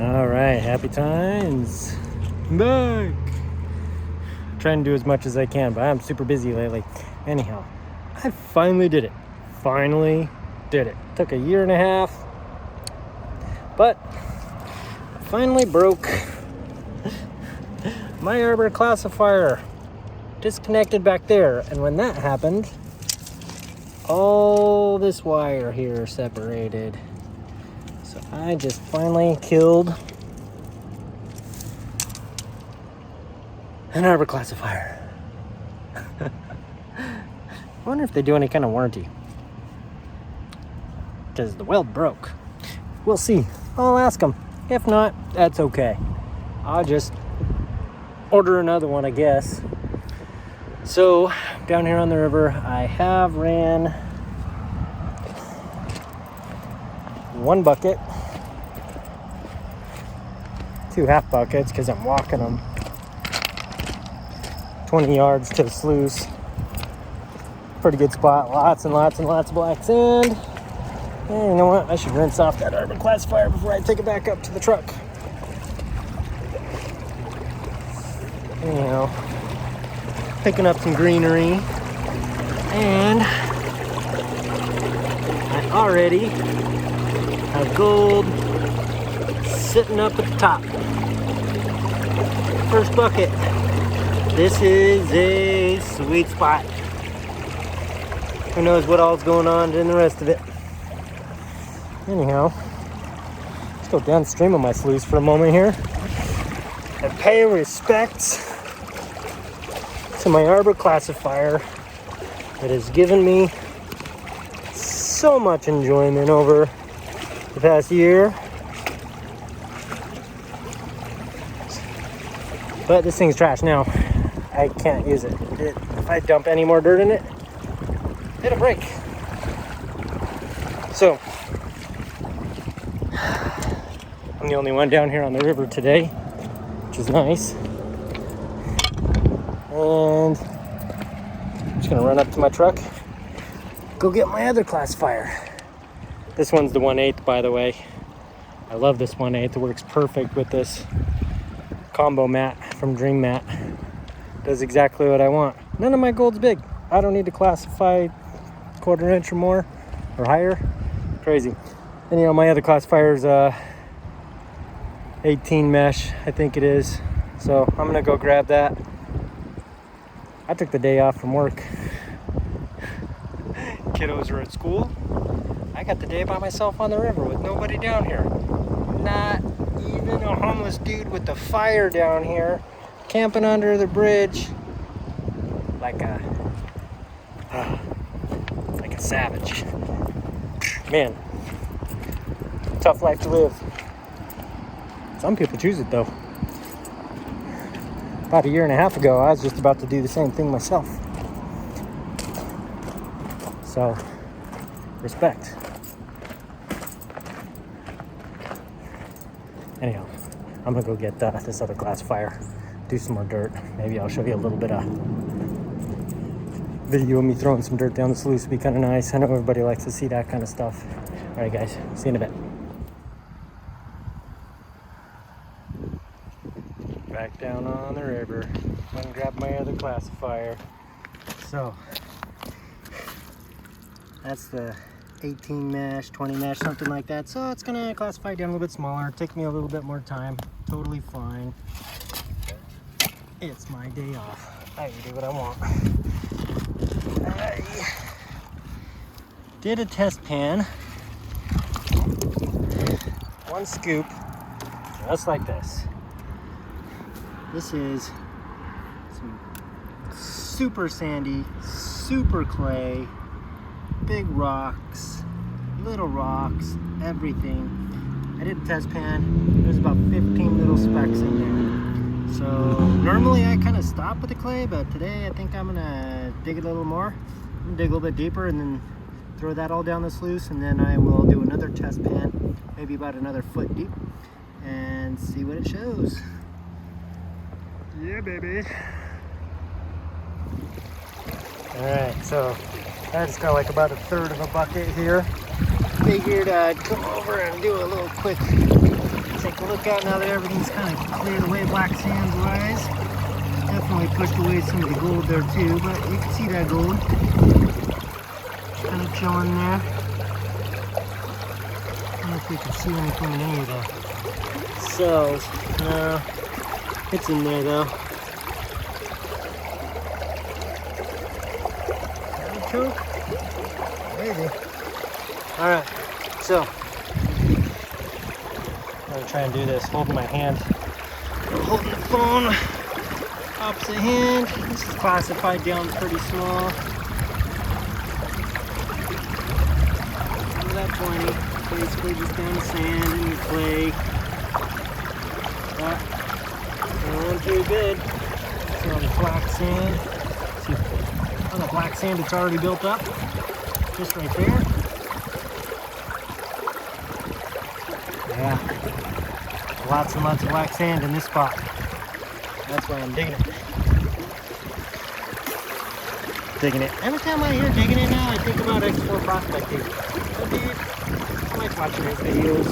All right, happy times. I'm back. Trying to do as much as I can, but I'm super busy lately. Anyhow, I finally did it. Took a year and a half, but I finally broke my arbor classifier. Disconnected back there, and when that happened, all this wire here separated. So I just finally killed an arbor classifier. I wonder if they do any kind of warranty, because the weld broke. We'll see. I'll ask them. If not, that's okay. I'll just order another one, I guess. So down here on the river, I have ran one bucket, 2 half buckets because I'm walking them 20 yards to the sluice. Pretty good spot, lots and lots and lots of black sand. And you know what? I should rinse off that arbor classifier before I take it back up to the truck. Anyhow, picking up some greenery, and I already have gold sitting up at the top. First bucket. This is a sweet spot. Who knows what all's going on in the rest of it. Anyhow, let's go downstream of my sluice for a moment here and pay respects to my arbor classifier that has given me so much enjoyment over the past year. But this thing's trash now. I can't use it. If I dump any more dirt in it, it'll break. So I'm the only one down here on the river today, which is nice. And I'm just gonna run up to my truck, go get my other classifier. This one's the 1/8, by the way. I love this 1/8. It works perfect with this combo mat from Dream Mat. Does exactly what I want. None of my gold's big. I don't need to classify 1/4 inch or more or higher. Crazy. And you know, my other classifier's 18 mesh, I think it is. So I'm gonna go grab that. I took the day off from work. Kiddos are at school. I got the day by myself on the river with nobody down here. Not even a homeless dude with the fire down here, camping under the bridge like a savage. Man, tough life to live. Some people choose it though. About a year and a half ago, I was just about to do the same thing myself. So, respect. Anyhow, I'm gonna go get this other classifier, do some more dirt. Maybe I'll show you a little bit of video of me throwing some dirt down the sluice. Would be kind of nice. I know everybody likes to see that kind of stuff. All right, guys, see you in a bit. Back down on the river. Went and grabbed my other classifier. So that's the 18 mesh, 20 mesh, something like that. So it's gonna classify down a little bit smaller. Take me a little bit more time. Totally fine. It's my day off. I can do what I want. I did a test pan. 1 scoop, just like this. This is some super sandy, super clay, big rocks, little rocks, everything. I did a test pan. There's about 15 little specks in there. So normally I kind of stop with the clay, but today I think I'm gonna dig it a little more. I'm gonna dig a little bit deeper and then throw that all down the sluice, and then I will do another test pan, maybe about another foot deep, and see what it shows. Yeah, baby. Alright, so I just got like about 1/3 of a bucket here. Figured I'd come over and do a little quick take a look out now that everything's kind of cleared away black sands wise. Definitely pushed away some of the gold there too, but you can see that gold. Kind of chilling there. I don't know if we can see anything in any of the cells. No, it's in there though. Choke? Maybe. Alright, so I'm gonna try and do this holding my hand. I'm holding the phone opposite hand. This is classified down pretty small. That 20, basically just down the sand and the clay. But not too good. See all the black sand. See all the black sand that's already built up. Just right there. Yeah. Lots and lots of black sand in this spot. That's why I'm digging it. Digging it. Every time I hear digging it now, I think about X4 prospecting. Oh, dude, I like watching his videos.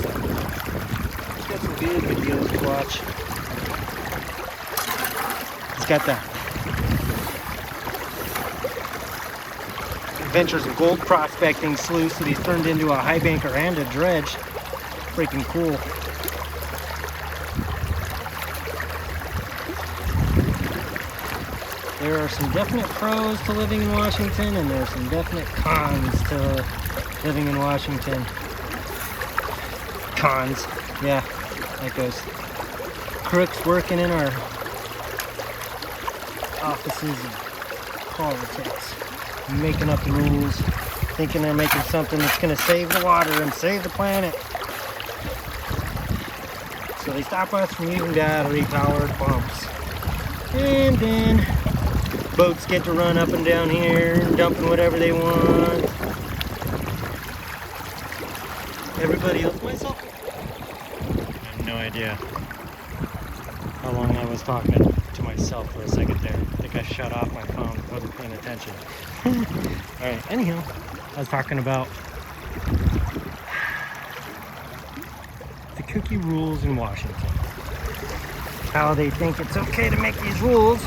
He's got some good videos to watch. He's got that Adventures of Gold Prospecting sluice that he's turned into a high banker and a dredge. Freaking cool. There are some definite pros to living in Washington, and there are some definite cons to living in Washington. Cons, yeah, like those crooks working in our offices of politics, making up rules, thinking they're making something that's going to save the water and save the planet. So they stop us from using battery-powered pumps. And then boats get to run up and down here and dumping whatever they want. Everybody else, myself, I have no idea how long I was talking to myself for a second there. I think I shut off my phone, wasn't paying attention. Alright, anyhow, I was talking about the cookie rules in Washington. How they think it's okay to make these rules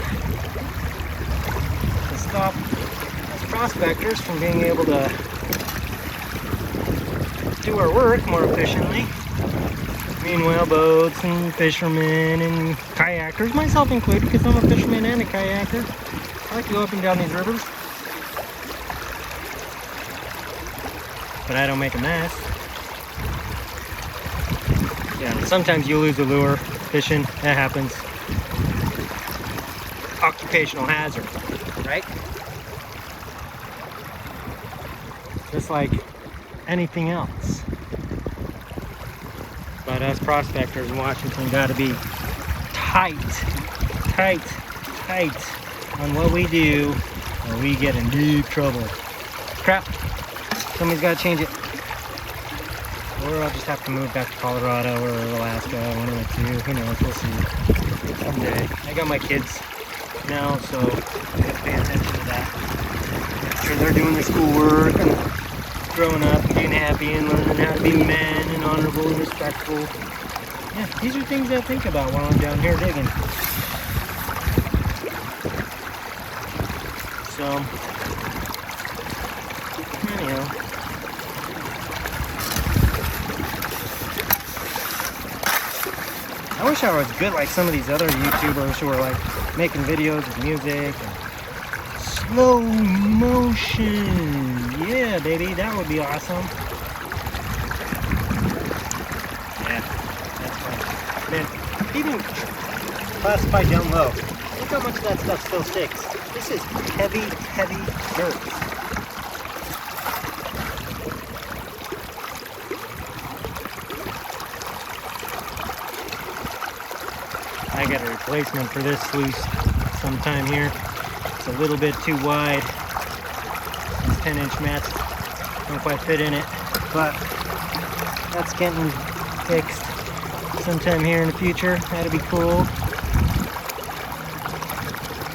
to stop us prospectors from being able to do our work more efficiently. Meanwhile, boats and fishermen and kayakers, myself included, because I'm a fisherman and a kayaker, I like to go up and down these rivers. But I don't make a mess. Yeah, sometimes you lose a lure fishing, that happens. Occupational hazard, right? Just like anything else. But us prospectors in Washington gotta be tight on what we do, or we get in deep trouble. Crap, somebody's gotta change it. Or I'll just have to move back to Colorado or Alaska, one of the two, who knows, we'll see. Someday. I got my kids now, so I gotta pay attention to that. Make sure they're doing their schoolwork and growing up and being happy and learning how to be men and honorable and respectful. Yeah, these are things I think about while I'm down here digging. So, anyhow. I wish I was good like some of these other YouTubers who are like making videos with music and slow motion. Yeah, baby, that would be awesome. Yeah, that's fun. Man, even classified down low, look how much of that stuff still sticks. This is heavy dirt. I got a replacement for this sluice sometime here. It's a little bit too wide. These 10-inch mats don't quite fit in it, but that's getting fixed sometime here in the future. That'll be cool.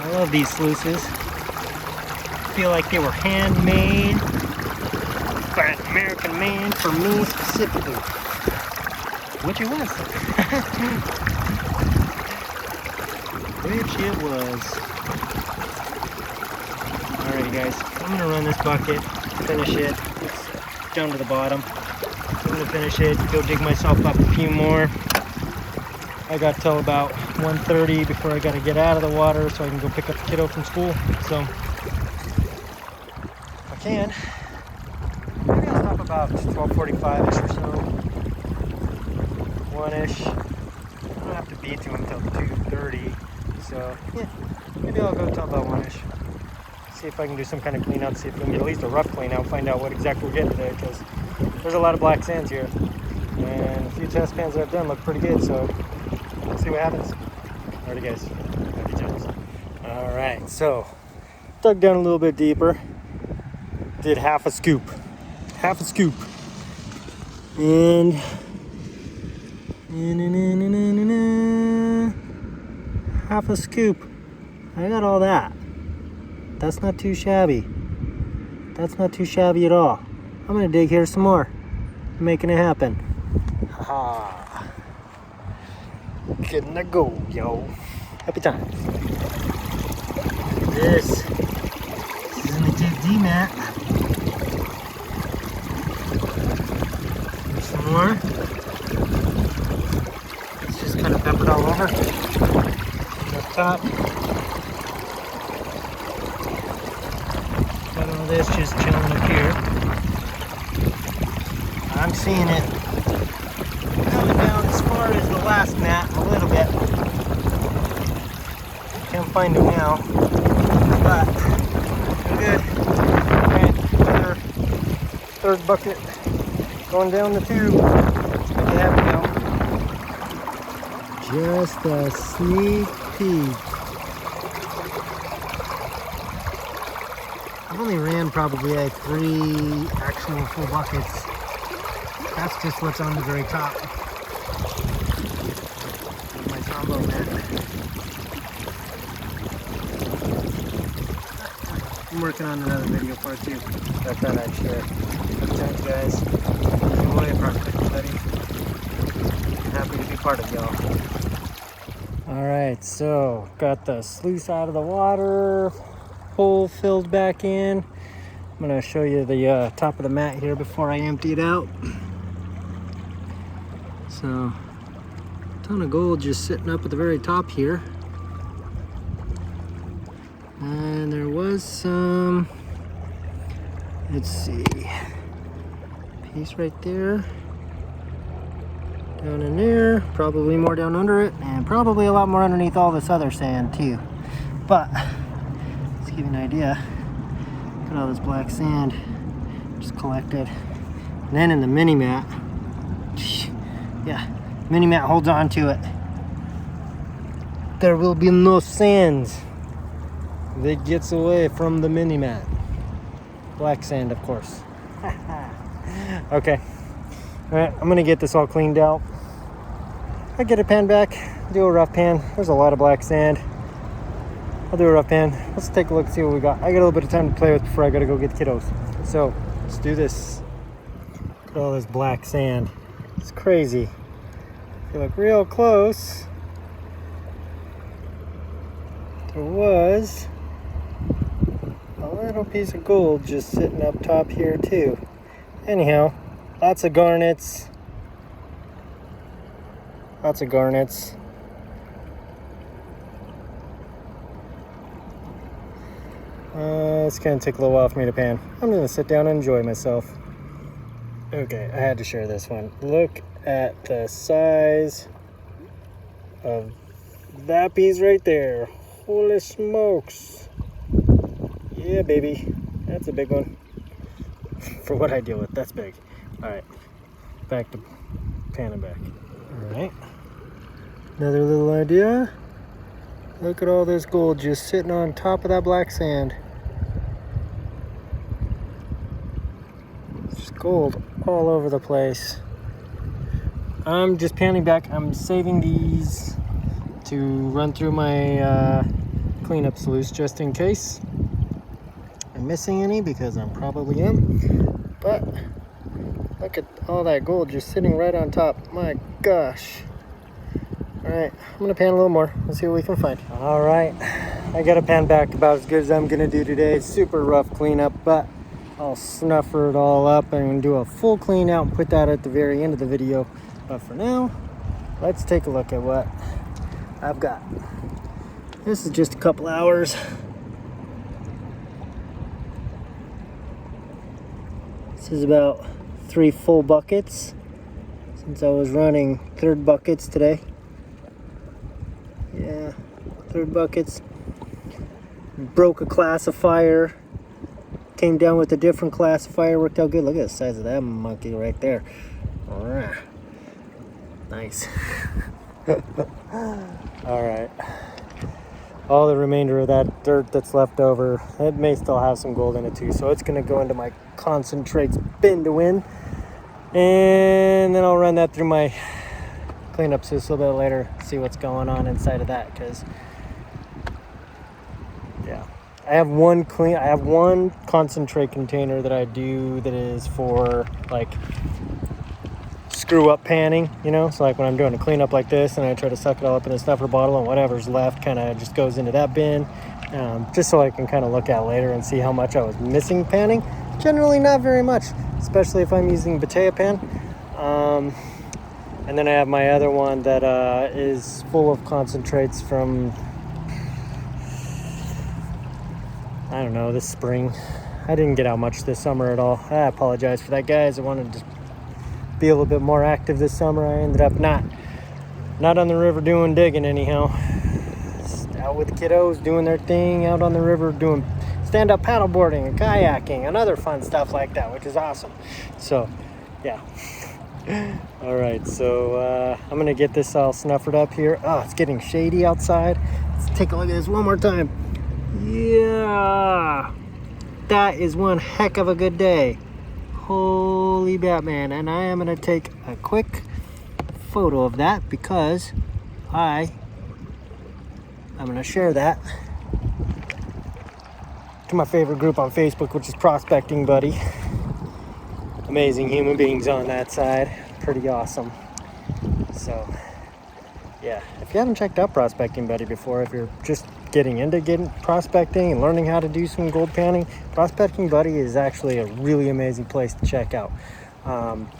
I love these sluices. I feel like they were handmade by an American man for me specifically. Which it was. Which it was. Alrighty guys, I'm gonna run this bucket, finish it. It's down to the bottom. I'm gonna finish it, go dig myself up a few more. I got till about 1:30 before I gotta get out of the water so I can go pick up the kiddo from school. So if I can, maybe I'll stop about 12:45-ish or so. 1-ish. I don't have to be to him until 2:30. So yeah, maybe I'll go till about 1-ish. See if I can do some kind of cleanup, see if we can get at least a rough clean out, find out what exactly we're getting today, because there's a lot of black sands here. And a few test pans that I've done look pretty good, so let's see what happens. Alrighty guys, happy times. Alright, so dug down a little bit deeper, did half a scoop, and half a scoop. I got all that. That's not too shabby. That's not too shabby at all. I'm gonna dig here some more. I'm making it happen. Haha. Getting a go, yo. Happy times. This is an D mat. There's some more. It's just kind of peppered all over. Up top. Got all this just chilling up here. I'm seeing it coming down as far as the last mat a little bit. Can't find it now, but good. Alright, another third bucket going down the tube. There we go. Just a sneak peek. I've only ran probably like 3 actual full buckets. That's just what's on the very top. My combo mat. I'm working on another video part 2. I thought I'd share. Good times, guys. Enjoy Project Buddy. I'm happy to be part of y'all. Alright, so got the sluice out of the water. Hole filled back in. I'm going to show you the top of the mat here before I empty it out. So, a ton of gold just sitting up at the very top here. And there was some, let's see, piece right there. Down in there, probably more down under it, and probably a lot more underneath all this other sand too. But give you an idea. Look at all this black sand just collected. And then in the mini mat, yeah, mini mat holds on to it. There will be no sand that gets away from the mini mat. Black sand, of course. Okay. All right, I'm gonna get this all cleaned out. I'll get a pan back, do a rough pan. There's a lot of black sand. I'll do a rough pan. Let's take a look, see what we got. I got a little bit of time to play with before I gotta go get the kiddos. So let's do this. Look at all this black sand. It's crazy. If you look real close, there was a little piece of gold just sitting up top here too. Anyhow, lots of garnets. Lots of garnets. It's gonna take a little while for me to pan. I'm gonna sit down and enjoy myself. Okay, I had to share this one. Look at the size of that piece right there. Holy smokes. Yeah, baby. That's a big one. For what I deal with, that's big. Alright, back to panning back. Alright. Another little idea. Look at all this gold just sitting on top of that black sand. Just gold all over the place. I'm just panning back. I'm saving these to run through my cleanup sluice just in case I'm missing any, because I'm probably am. But look at all that gold just sitting right on top. My gosh. All right, I'm gonna pan a little more. Let's see what we can find. All right, I got to pan back about as good as I'm gonna do today. It's super rough cleanup, but I'll snuffer it all up and do a full clean out and put that at the very end of the video. But for now, let's take a look at what I've got. This is just a couple hours. This is about 3 full buckets since I was running third buckets today. Yeah, third buckets. Broke a classifier. Came down with a different classifier. Worked out good. Look at the size of that monkey right there. Nice. All right. All the remainder of that dirt that's left over, it may still have some gold in it too. So it's going to go into my concentrates bin to win. And then I'll run that through my cleanup system a little bit later, see what's going on inside of that. Because, yeah, I have one concentrate container that I do that is for like screw up panning, you know. So like when I'm doing a cleanup like this and I try to suck it all up in a snuffer bottle, and whatever's left kind of just goes into that bin, just so I can kind of look at later and see how much I was missing panning. Generally not very much, especially if I'm using Batea pan. And then I have my other one that is full of concentrates from, I don't know, this spring. I didn't get out much this summer at all. I apologize for that, guys. I wanted to be a little bit more active this summer. I ended up not on the river doing digging anyhow. Just out with the kiddos doing their thing, out on the river doing stand-up paddleboarding and kayaking and other fun stuff like that, which is awesome. So, yeah. All right, so I'm gonna get this all snuffered up here. Oh, it's getting shady outside. Let's take a look at this one more time. Yeah, that is one heck of a good day. Holy Batman. And I am gonna take a quick photo of that because I'm gonna share that to my favorite group on Facebook, which is Prospecting Buddy. Amazing human beings on that side. Pretty awesome. So, yeah, if you haven't checked out Prospecting Buddy before, if you're just getting prospecting and learning how to do some gold panning, Prospecting Buddy is actually a really amazing place to check out.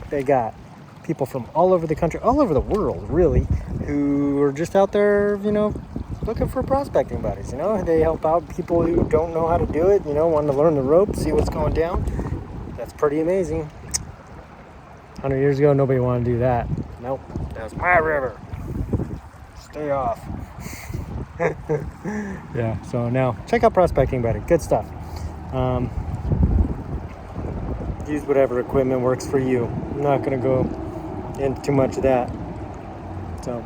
They got people from all over the country, all over the world, really, who are just out there, you know, looking for prospecting buddies. You know, they help out people who don't know how to do it, you know, want to learn the ropes, see what's going down. That's pretty amazing. 100 years ago, nobody wanted to do that. Nope, that's my river. Stay off. Yeah, so now check out Prospecting Buddy. Good stuff. Use whatever equipment works for you. I'm not going to go into too much of that. So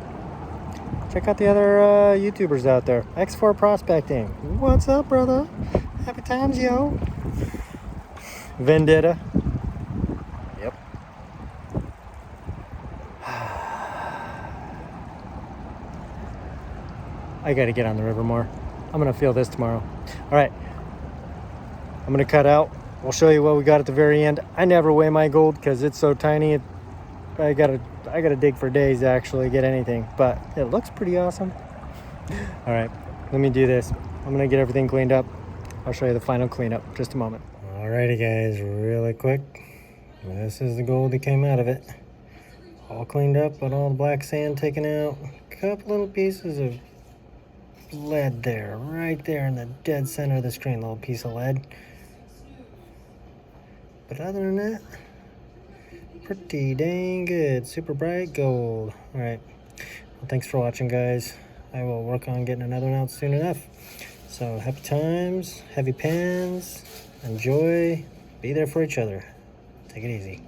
check out the other YouTubers out there. X4 Prospecting. What's up, brother? Happy times, yo. Vendetta. Yep. I gotta get on the river more. I'm gonna feel this tomorrow. All right. I'm gonna cut out. We'll show you what we got at the very end. I never weigh my gold because it's so tiny. I gotta dig for days to actually get anything, but it looks pretty awesome. All right, let me do this. I'm gonna get everything cleaned up. I'll show you the final cleanup. Just a moment. Alrighty, guys, really quick. This is the gold that came out of it. All cleaned up, but all the black sand taken out. A couple little pieces of lead there, right there in the dead center of the screen. Little piece of lead. But other than that, pretty dang good. Super bright gold. All right. Well, thanks for watching, guys. I will work on getting another one out soon enough. So happy times, heavy pans, enjoy, be there for each other. Take it easy.